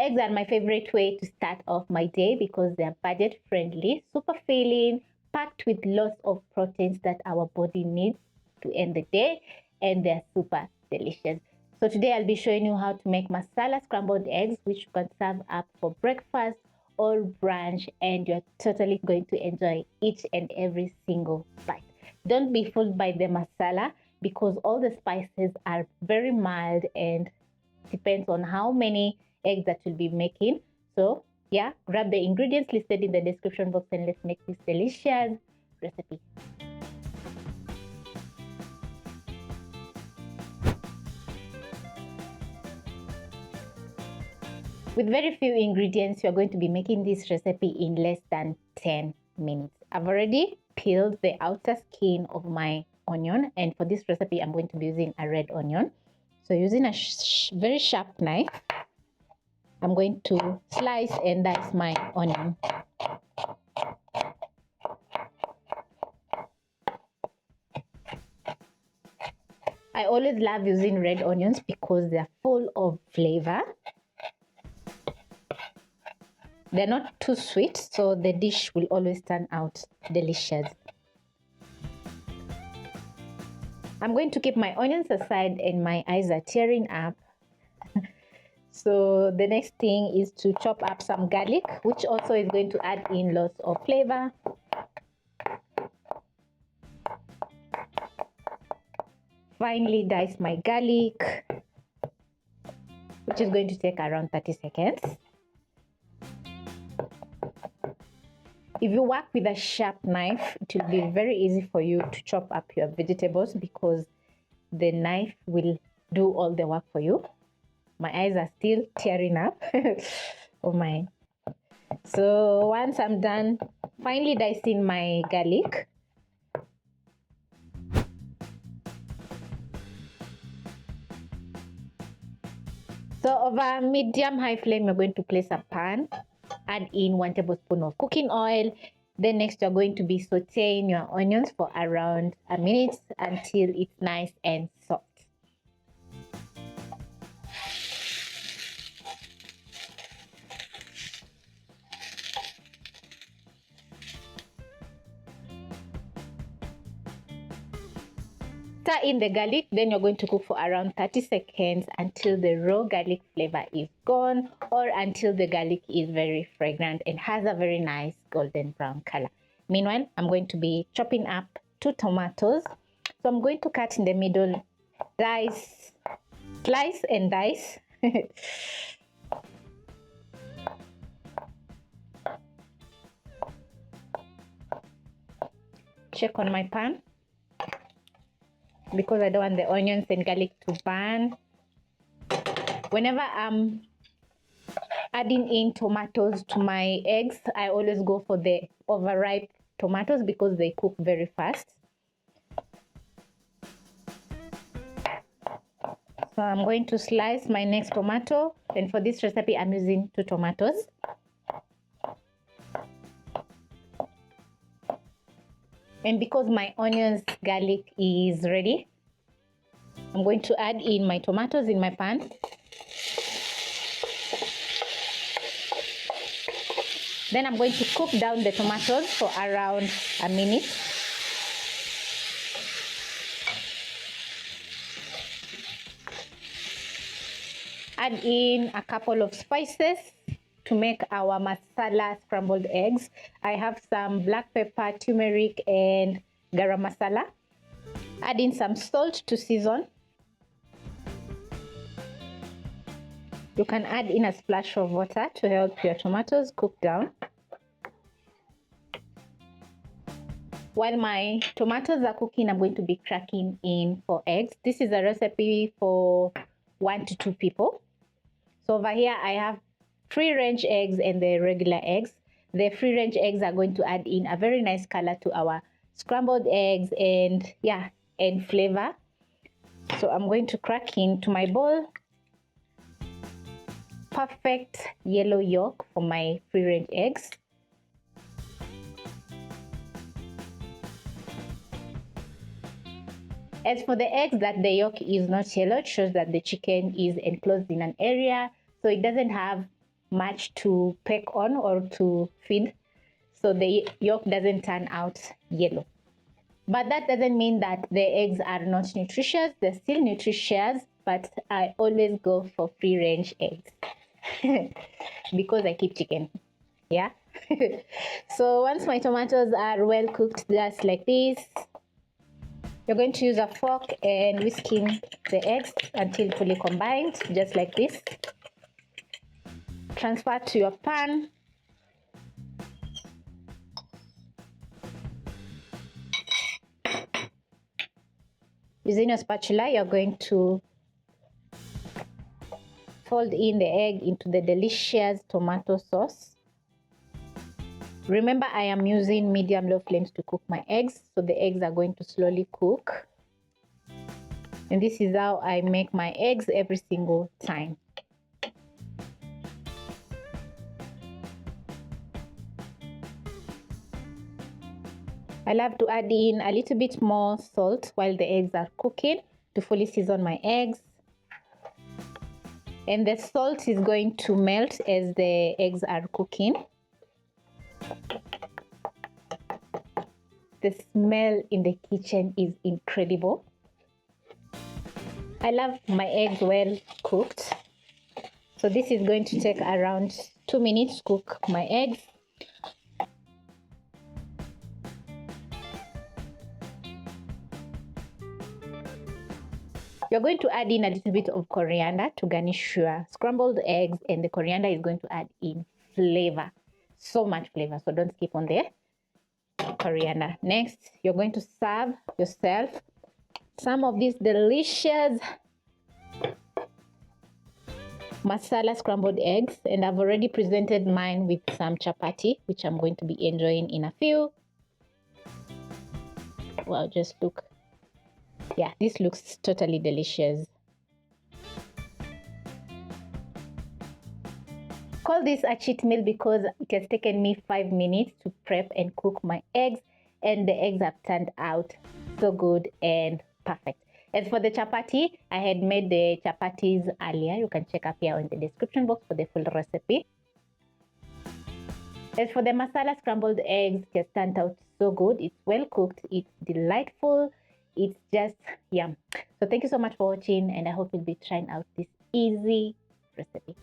Eggs are my favorite way to start off my day because they're budget friendly, super filling, packed with lots of proteins that our body needs to end the day, and they're super delicious. So today I'll be showing you how to make masala scrambled eggs, which you can serve up for breakfast or brunch, and you're totally going to enjoy each and every single bite. Don't be fooled by the masala because all the spices are very mild and depends on how many eggs that you'll be making. So yeah, grab the ingredients listed in the description box and let's make this delicious recipe. With very few ingredients, you're going to be making this recipe in less than 10 minutes. I've already peeled the outer skin of my onion, and for this recipe I'm going to be using a red onion. So using a very sharp knife, I'm going to slice and dice my onion. I always love using red onions because they're full of flavor. They're not too sweet, so the dish will always turn out delicious. I'm going to keep my onions aside and my eyes are tearing up. So the next thing is to chop up some garlic, which also is going to add in lots of flavor. Finely dice my garlic, which is going to take around 30 seconds. If you work with a sharp knife, it will be very easy for you to chop up your vegetables because the knife will do all the work for you. My eyes are still tearing up. Oh my. So once I'm done finely dicing my garlic, so over medium-high flame, you're going to place a pan, add in 1 tablespoon of cooking oil. Then next, you're going to be sauteing your onions for around a minute until it's nice and soft. Stir in the garlic, then you're going to cook for around 30 seconds until the raw garlic flavor is gone or until the garlic is very fragrant and has a very nice golden brown color. Meanwhile, I'm going to be chopping up 2 tomatoes. So I'm going to cut in the middle, slice and dice. Check on my pan, because I don't want the onions and garlic to burn. Whenever I'm adding in tomatoes to my eggs, I always go for the overripe tomatoes because they cook very fast. So I'm going to slice my next tomato, and for this recipe I'm using 2 tomatoes. And because my onions garlic is ready, I'm going to add in my tomatoes in my pan. Then I'm going to cook down the tomatoes for around a minute. Add in a couple of spices to make our masala scrambled eggs. I have some black pepper, turmeric, and garam masala. Add in some salt to season. You can add in a splash of water to help your tomatoes cook down. While my tomatoes are cooking, I'm going to be cracking in 4 eggs. This is a recipe for 1 to 2 people. So over here I have free-range eggs and the regular eggs. The free-range eggs are going to add in a very nice color to our scrambled eggs and flavor. So I'm going to crack into my bowl. Perfect yellow yolk for my free-range eggs. As for the eggs, that the yolk is not yellow, it shows that the chicken is enclosed in an area, so it doesn't have much to peck on or to feed, so the yolk doesn't turn out yellow. But that doesn't mean that the eggs are not nutritious. They're still nutritious, but I always go for free range eggs because I keep chicken. Yeah. So once my tomatoes are well cooked, just like this, you're going to use a fork and whisk in the eggs until fully combined, just like this. Transfer to your pan. Using your spatula, you're going to fold in the egg into the delicious tomato sauce. Remember, I am using medium-low flames to cook my eggs, so the eggs are going to slowly cook. And this is how I make my eggs every single time. I love to add in a little bit more salt while the eggs are cooking to fully season my eggs. And the salt is going to melt as the eggs are cooking. The smell in the kitchen is incredible. I love my eggs well cooked. So this is going to take around 2 minutes to cook my eggs. You're going to add in a little bit of coriander to garnish your scrambled eggs, and the coriander is going to add in flavor, so much flavor, so don't skip on the coriander. Next, you're going to serve yourself some of these delicious masala scrambled eggs, and I've already presented mine with some chapati, which I'm going to be enjoying in a few. Wow, just look. Yeah, this looks totally delicious. Call this a cheat meal because it has taken me 5 minutes to prep and cook my eggs, and the eggs have turned out so good and perfect. As for the chapati, I had made the chapatis earlier. You can check up here in the description box for the full recipe. As for the masala scrambled eggs, it has turned out so good. It's well cooked, it's delightful, it's just yum. So thank you so much for watching, and I hope you'll be trying out this easy recipe.